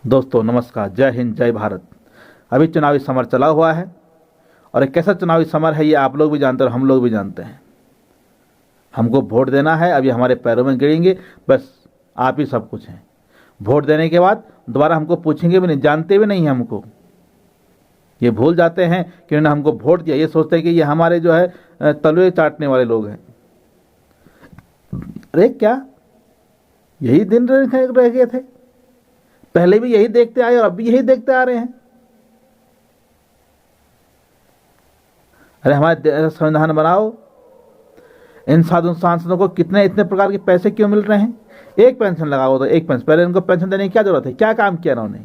दोस्तों नमस्कार, जय हिंद, जय भारत। अभी चुनावी समर चला हुआ है और एक कैसा चुनावी समर है ये आप लोग भी जानते हैं और हम लोग भी जानते हैं। हमको वोट देना है, अभी हमारे पैरों में गिरेंगे, बस आप ही सब कुछ हैं। वोट देने के बाद दोबारा हमको पूछेंगे भी नहीं, जानते भी नहीं हैं हमको। ये भूल जाते हैं कि उन्होंने हमको वोट दिया, ये सोचते हैं कि ये हमारे जो है तलवे चाटने वाले लोग हैं। अरे क्या यही दिन रह गए थे? पहले भी यही देखते आए और अब भी यही देखते आ रहे हैं। अरे हमारे संविधान बनाओ। इन साधु सांसदों को इतने प्रकार के पैसे क्यों मिल रहे हैं? एक पेंशन लगाओ तो एक पेंशन, पहले इनको पेंशन देने की क्या जरूरत है? क्या काम किया इन्होंने?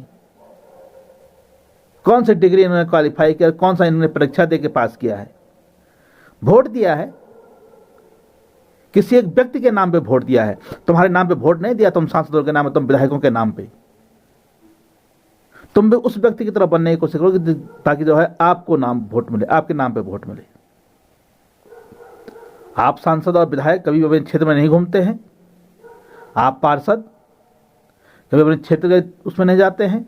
कौन सी डिग्री इन्होंने क्वालिफाई किया? कौन सा इन्होंने परीक्षा दे के पास किया है? वोट दिया है, किसी एक व्यक्ति के नाम पे वोट दिया है। तुम्हारे नाम पे वोट नहीं दिया, तुम सांसदों के नाम पे, तुम विधायकों के नाम पे। तुम भी उस व्यक्ति की तरह बनने की कोशिश करो ताकि जो है आपको नाम वोट मिले, आपके नाम पे वोट मिले। आप सांसद और विधायक कभी अपने क्षेत्र में नहीं घूमते हैं। आप पार्षद कभी अपने क्षेत्र के उसमें नहीं जाते हैं,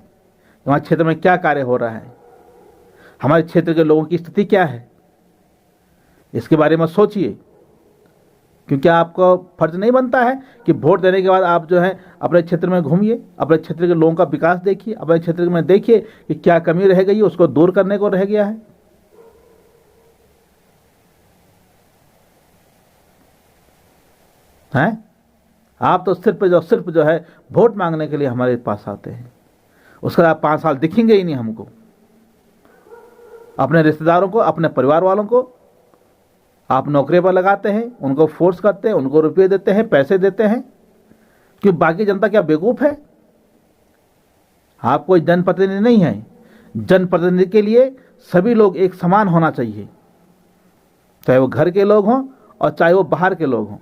वहां क्षेत्र में क्या कार्य हो रहा है, हमारे क्षेत्र के लोगों की स्थिति क्या है, इसके बारे में सोचिए। क्योंकि आपको फर्ज नहीं बनता है कि वोट देने के बाद आप जो है अपने क्षेत्र में घूमिए, अपने क्षेत्र के लोगों का विकास देखिए, अपने क्षेत्र में देखिए कि क्या कमी रह गई, उसको दूर करने को रह गया है। हैं? आप तो सिर्फ जो है वोट मांगने के लिए हमारे पास आते हैं। उसके बाद 5 साल दिखेंगे ही नहीं हमको। अपने रिश्तेदारों को, अपने परिवार वालों को आप नौकरी पर लगाते हैं, उनको फोर्स करते हैं, उनको रुपये देते हैं, पैसे देते हैं। क्यों? बाकी जनता क्या बेवकूफ है? आप कोई जनप्रतिनिधि नहीं है। जनप्रतिनिधि के लिए सभी लोग एक समान होना चाहिए, चाहे वो घर के लोग हों और चाहे वो बाहर के लोग हों।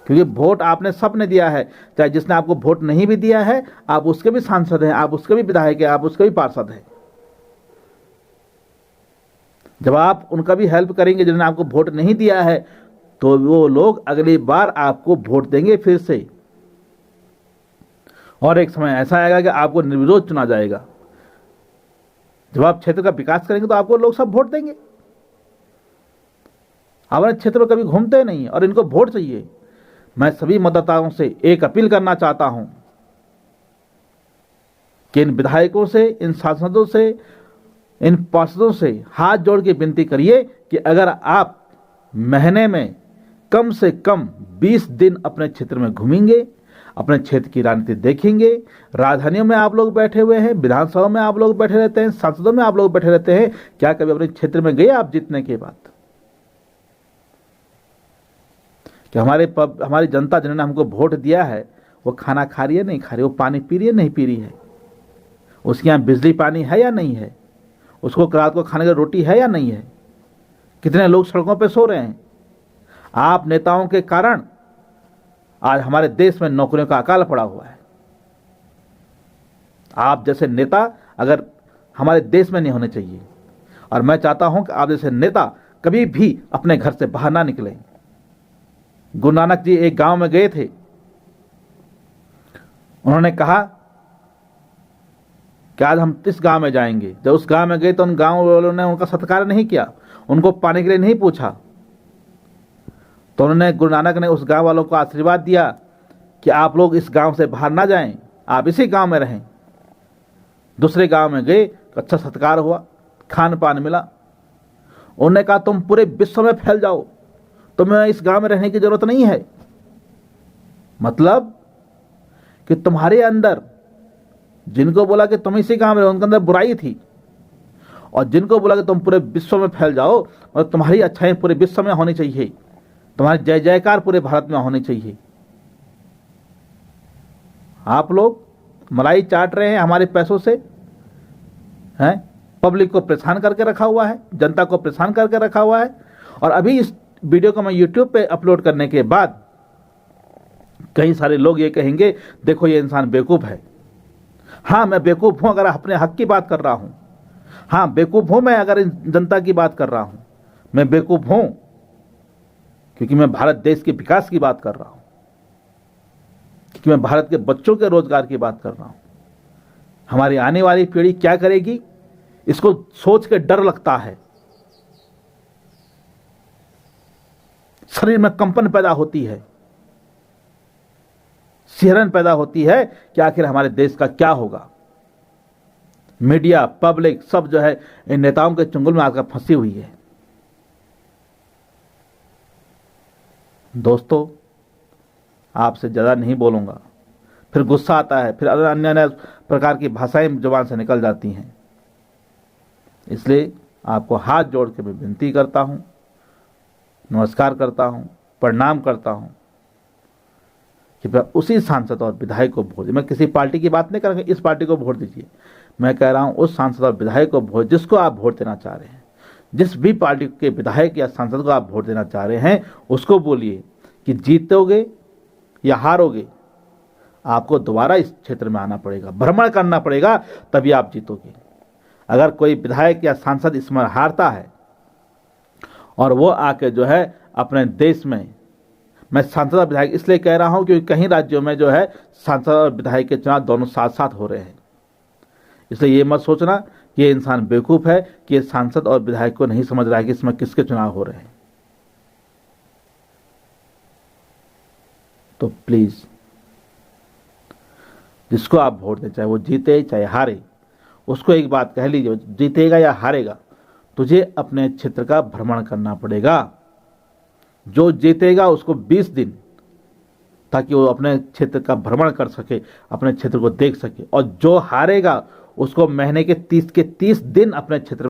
क्योंकि वोट आपने सबने दिया है, चाहे जिसने आपको वोट नहीं भी दिया है, आप उसके भी सांसद हैं, आप उसके भी विधायक हैं, आप उसके भी पार्षद हैं। जब आप उनका भी हेल्प करेंगे जिन्होंने आपको वोट नहीं दिया है, तो वो लोग अगली बार आपको वोट देंगे फिर से। और एक समय ऐसा आएगा कि आपको निर्विरोध चुना जाएगा। जब आप क्षेत्र का विकास करेंगे तो आपको लोग सब वोट देंगे। आप अपने क्षेत्र में कभी घूमते नहीं और इनको वोट चाहिए। मैं सभी मतदाताओं से एक अपील करना चाहता हूं कि इन विधायकों से, इन सांसदों से, इन पार्षदों से हाथ जोड़ के विनती करिए कि अगर आप महीने में कम से कम 20 दिन अपने क्षेत्र में घूमेंगे, अपने क्षेत्र की राजनीति देखेंगे। राजधानियों में आप लोग बैठे हुए हैं, विधानसभा में आप लोग बैठे रहते हैं, संसदों में आप लोग बैठे रहते हैं। क्या कभी अपने क्षेत्र में गए आप जीतने के बाद? कि हमारी जनता जिन्होंने हमको वोट दिया है वो खाना खा रही है नहीं खा रही, वो पानी पी रही है नहीं पी रही है, उसके यहाँ बिजली पानी है या नहीं है, उसको रात को खाने की रोटी है या नहीं है, कितने लोग सड़कों पे सो रहे हैं। आप नेताओं के कारण आज हमारे देश में नौकरियों का अकाल पड़ा हुआ है। आप जैसे नेता अगर हमारे देश में नहीं होने चाहिए, और मैं चाहता हूं कि आप जैसे नेता कभी भी अपने घर से बाहर ना निकलें। गुरु नानक जी एक गांव में गए थे, उन्होंने कहा कि आज हम इस गांव में जाएंगे। जब उस गांव में गए तो उन गांव वालों ने उनका सत्कार नहीं किया, उनको पानी के लिए नहीं पूछा। तो उन्होंने, गुरु नानक ने उस गांव वालों को आशीर्वाद दिया कि आप लोग इस गांव से बाहर ना जाएं, आप इसी गांव में रहें। दूसरे गांव में गए तो अच्छा सत्कार हुआ, खान पान मिला। उन्होंने कहा तुम पूरे विश्व में फैल जाओ, तुम्हें इस गांव में रहने की जरूरत नहीं है। मतलब कि तुम्हारे अंदर, जिनको बोला कि तुम इसी गांव में रहो, उनके अंदर बुराई थी, और जिनको बोला कि तुम पूरे विश्व में फैल जाओ और तुम्हारी अच्छाई पूरे विश्व में होनी चाहिए, तुम्हारी जय जयकार पूरे भारत में होनी चाहिए। आप लोग मलाई चाट रहे हैं हमारे पैसों से, हैं? पब्लिक को परेशान करके रखा हुआ है, जनता को परेशान करके रखा हुआ है। और अभी इस वीडियो को मैं YouTube पे अपलोड करने के बाद कई सारे लोग ये कहेंगे देखो ये इंसान बेवकूफ है। हाँ, मैं बेवकूफ हूं अगर अपने हक की बात कर रहा हूं। हाँ, बेवकूफ हूं मैं अगर जनता की बात कर रहा हूं। मैं बेवकूफ हूं क्योंकि मैं भारत देश के विकास की बात कर रहा हूं। क्योंकि मैं भारत के बच्चों के रोजगार की बात कर रहा हूं। हमारी आने वाली पीढ़ी क्या करेगी, इसको सोच के डर लगता है। शरीर में कंपन पैदा होती है, सिहरन पैदा होती है कि आखिर हमारे देश का क्या होगा। मीडिया, पब्लिक सब जो है इन नेताओं के चंगुल में आकर फंसी हुई है। दोस्तों, आपसे ज्यादा नहीं बोलूंगा, फिर गुस्सा आता है, फिर अन्य अन्य प्रकार की भाषाएं जुबान से निकल जाती हैं। इसलिए आपको हाथ जोड़ के मैं विनती करता हूं, नमस्कार करता हूं, प्रणाम करता हूं कि उसी सांसद और विधायक को वोट दीजिए। मैं किसी पार्टी की बात नहीं करूंगा, इस पार्टी को वोट दीजिए। मैं कह रहा हूं उस सांसद और विधायक को वोट, जिसको आप वोट देना चाह रहे हैं। जिस भी पार्टी के विधायक या सांसद को आप वोट देना चाह रहे हैं, उसको बोलिए कि जीतोगे या हारोगे, आपको दोबारा इस क्षेत्र में आना पड़ेगा, भ्रमण करना पड़ेगा, तभी आप जीतोगे। अगर कोई विधायक या सांसद इसमें हारता है और वो आके जो है अपने देश में, मैं सांसद और विधायक इसलिए कह रहा हूं क्योंकि कहीं राज्यों में जो है सांसद और विधायक के चुनाव दोनों साथ साथ हो रहे हैं। इसलिए ये मत सोचना कि ये इंसान बेवकूफ है कि ये सांसद और विधायक को नहीं समझ रहा है कि इसमें किसके चुनाव हो रहे हैं। तो प्लीज, जिसको आप वोट दें, चाहे वो जीते चाहे हारे, उसको एक बात कह लीजिए, जीतेगा या हारेगा, तुझे अपने क्षेत्र का भ्रमण करना पड़ेगा। जो जीतेगा उसको 20 दिन, ताकि वो अपने क्षेत्र का भ्रमण कर सके, अपने क्षेत्र को देख सके, और जो हारेगा उसको महीने के 30 दिन अपने क्षेत्र